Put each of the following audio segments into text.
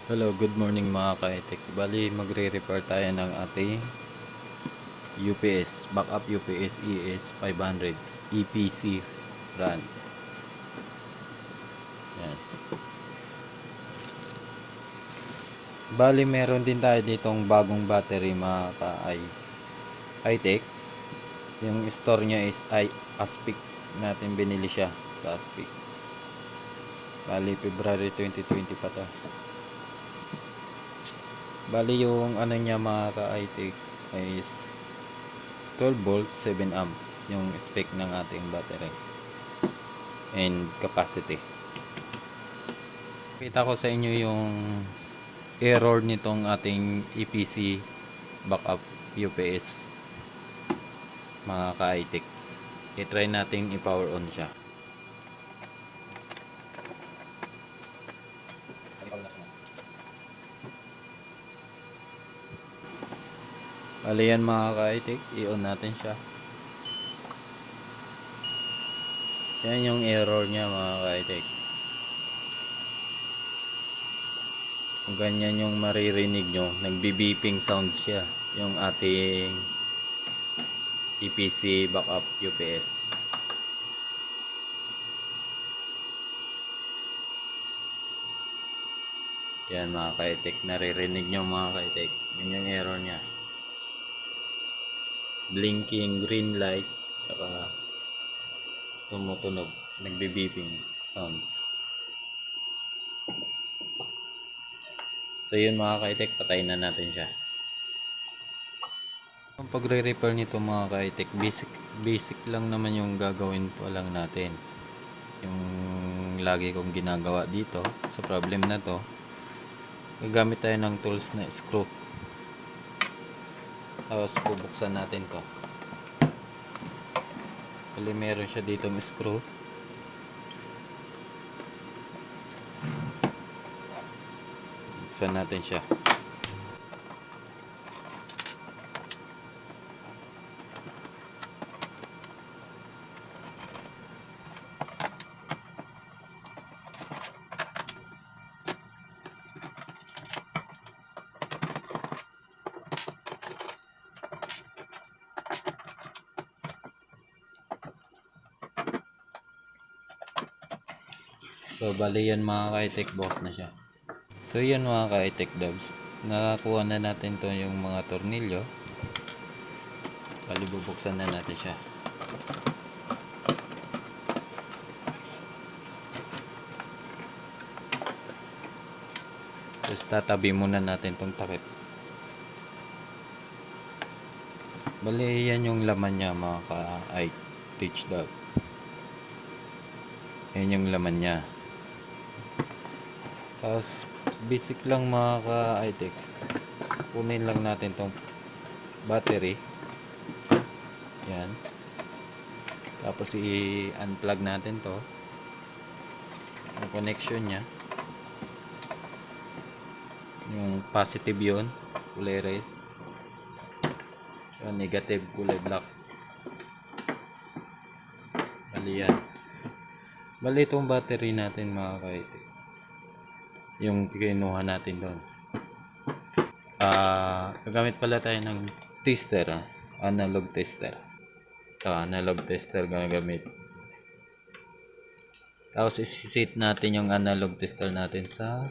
Hello, good morning mga ka-tech. Bali, magre-repair tayo ng ating UPS, backup UPS ES 500 EPC run. Yan. Bali, meron din tayo ditong bagong battery mga ka-tech. Yung store niya is Aspic. Natin binili siya sa Aspic. Bali, February 2020 pa to. Bali, yung ano niya mga ka-tech is 12 volt 7 amp yung spec ng ating battery and capacity. Kita ko sa inyo yung error nitong ating EPC backup UPS mga ka-iTech. I-try natin i-power on siya. Bali yan mga ka-iTech, i-on natin siya. Yan yung error niya mga ka-iTech. Kung ganyan yung maririnig nyo, nagbi-beeping sound siya yung ating EPC backup UPS. Yan mga ka-iTech, naririnig nyo mga ka-iTech. Yan yung error niya. Blinking green lights, tsaka tumutunog, nagbi-beeping sounds. So yun mga ka-iTech, patayin na natin siya. Ang pagre-repair nito mga ka-iTech, basic lang naman yung gagawin pa lang natin. Yung lagi kong ginagawa dito sa problem na to, gagamit tayo ng tools na screw. Tapos bubuksan natin to. Bali meron siya ditong screw. Buksan natin siya. So bali yan mga ka-iTech, box na siya. So yan mga ka-iTech dubs, nakakuha na natin to yung mga tornilyo. Bali bubuksan na natin siya. Tapos tatabi muna natin tong takip. Bali yan yung laman niya mga ka-iTech dub. Yan yung laman niya. Tapos basic lang mga ka-iTech, kunin lang natin tong battery. Yan. Tapos i-unplug natin to, ang connection nya. Yung positive yun, kulay red. So negative, kulay black. Bali yan. Bali itong battery natin mga ka-iTech, yung kinuha natin doon. Gagamit pala tayo ng tester, analog tester. Ito, analog tester gagamit. Tapos isi-set natin yung analog tester natin sa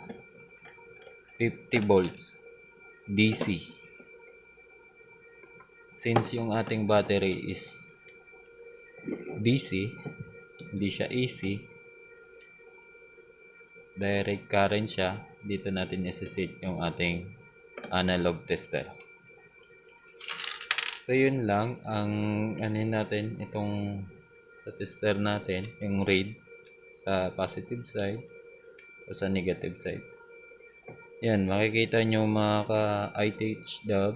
50 volts DC. Since yung ating battery is DC, hindi siya AC, direct current siya, dito natin isi-set yung ating analog tester. So yun lang ang natin itong sa tester natin, yung read sa positive side o sa negative side. Yan, makikita nyo mga ka-iTech dub,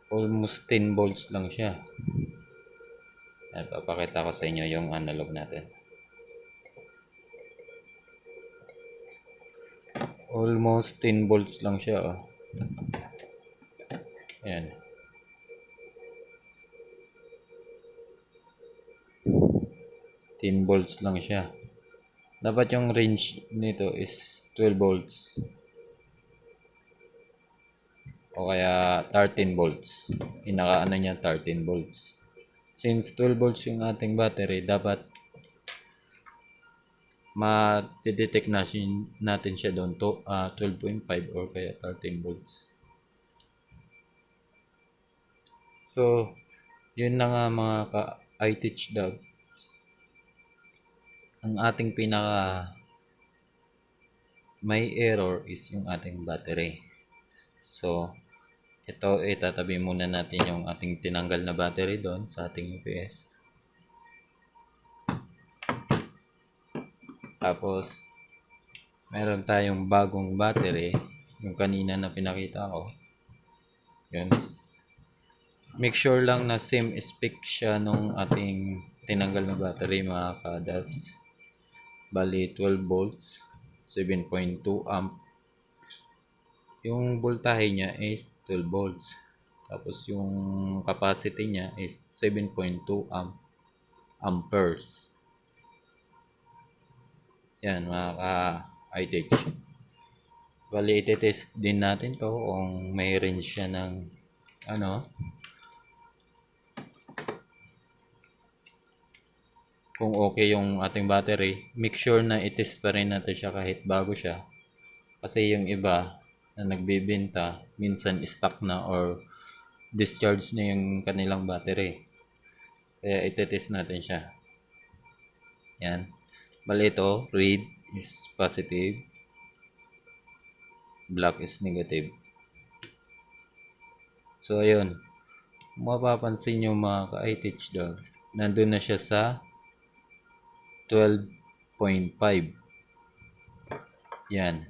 almost 10 volts lang siya. Yan, papakita ko sa inyo yung analog natin. Almost 10 volts lang siya, oh. Yan. 10 volts lang siya. Dapat yung range nito is 12 volts o kaya 13 volts. Pinaka niya 13 volts. Since 12 volts yung ating battery, dapat ma-detect natin siya doon to 12.5 or kaya 13 volts. So, yun na nga mga ka-iTeach Dog. Ang ating pinaka may error is yung ating battery. So, ito itatabi muna natin yung ating tinanggal na battery doon sa ating UPS. Tapos, meron tayong bagong battery, yung kanina na pinakita ko. Yun. Make sure lang na same spec siya nung ating tinanggal na battery mga ka-dabs. Bali 12 volts, 7.2 amp. Yung voltahe niya is 12 volts. Tapos yung capacity niya is 7.2 amperes. Yan mga ka-iTeach. Bali iti-test din natin to kung may range siya ng kung okay yung ating battery. Make sure na i-test pa rin natin siya kahit bago siya. Kasi yung iba na nagbebenta, minsan stuck na or discharge na yung kanilang battery. Kaya iti-test natin siya. Yan. Bali ito, red is positive, black is negative. So ayun, mapapansin nyo mga ka-iTeach Dogs, nandun na siya sa 12.5. Yan.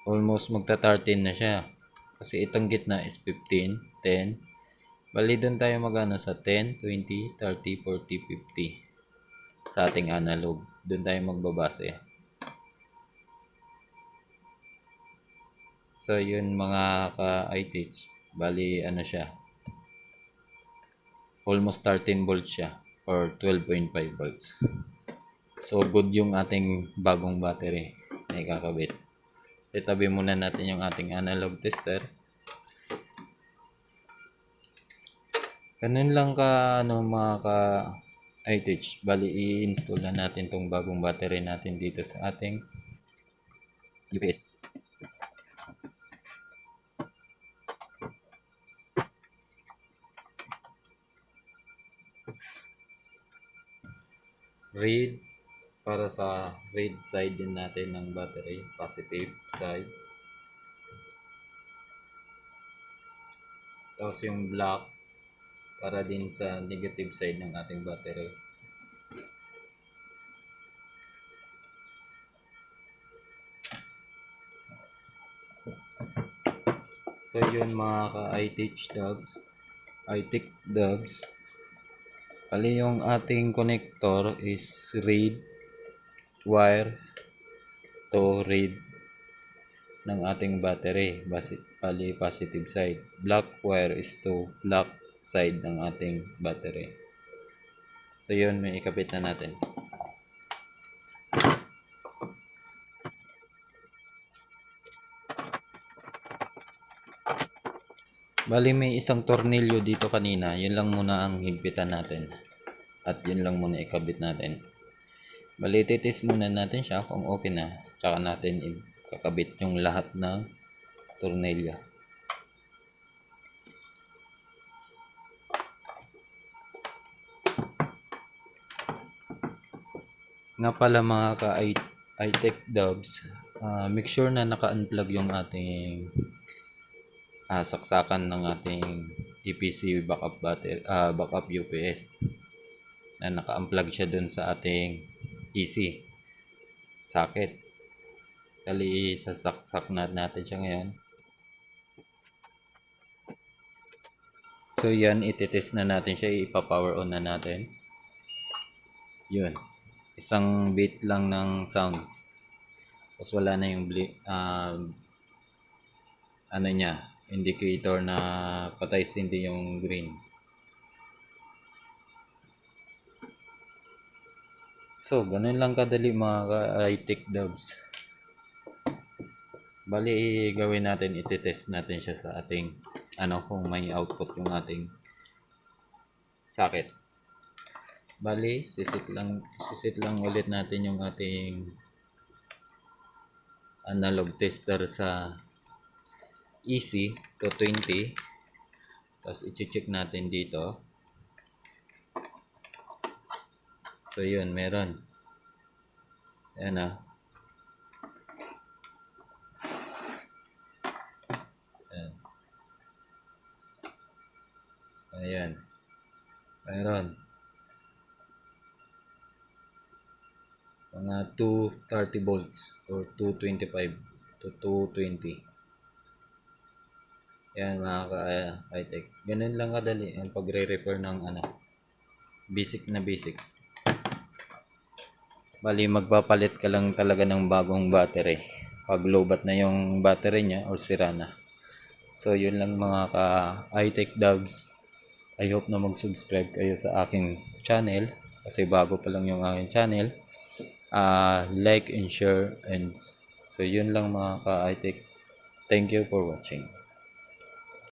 Almost magta-13 na siya. Kasi itong gitna is 15, 10. Bali doon tayo magana sa 10, 20, 30, 40, 50. Sa ating analog. Doon tayo magbabase. So yun mga ka-iTeach. Bali siya. Almost 13 volts siya. Or 12.5 volts. So good yung ating bagong battery na ikakabit. Itabi muna natin yung ating analog tester. Ganun lang ka mga ka-iTeach. Bali i-install na natin tong bagong battery natin dito sa ating UPS. Read para sa red side din natin ng battery, positive side. Tapos yung black para din sa negative side ng ating battery. So yun mga ka-iTeach Dogs. Bali yung ating connector is red wire to red ng ating battery. Bali positive side. Black wire is to black side ng ating battery. So yun, may ikabit na natin. Bali may isang tornilyo dito kanina. Yun lang muna ang higpitan natin. At yun lang muna ikabit natin. Bali titis muna natin siya kung okay na. Tsaka natin ikakabit yung lahat ng tornilyo. Nga pala mga ka-iTech Dogs, make sure na naka-unplug yung ating saksakan ng ating EPC backup UPS na naka-unplug siya dun sa ating EC socket. Dali sasaksak natin siya ngayon. So yan, ititest na natin siya, ipa-power on na natin. Yun, isang beat lang ng sounds. Tapos wala na yung niya, indicator na patay hindi yung green. So, ganun lang kadali mga ka-iTech Dubs. Bali, gawin natin, iti-test natin siya sa ating, kung may output yung ating socket. Bali, sisit lang ulit natin yung ating analog tester sa EC220. Tapos, i-check natin dito. So, yun, meron. Ayan na. Ayan. Meron. Mga 230 volts or 225 to 220. Ayan mga ka-iTech. Ganun lang kadali ang pagre-repair ng basic na basic. Bali magpapalit ka lang talaga ng bagong battery pag lowbat na yung battery niya or sira na. So yun lang mga ka-iTech Dubs. I hope na mag-subscribe kayo sa aking channel kasi bago pa lang yung aking channel. Like and share, and so yun lang mga ka-iTech. Thank you for watching.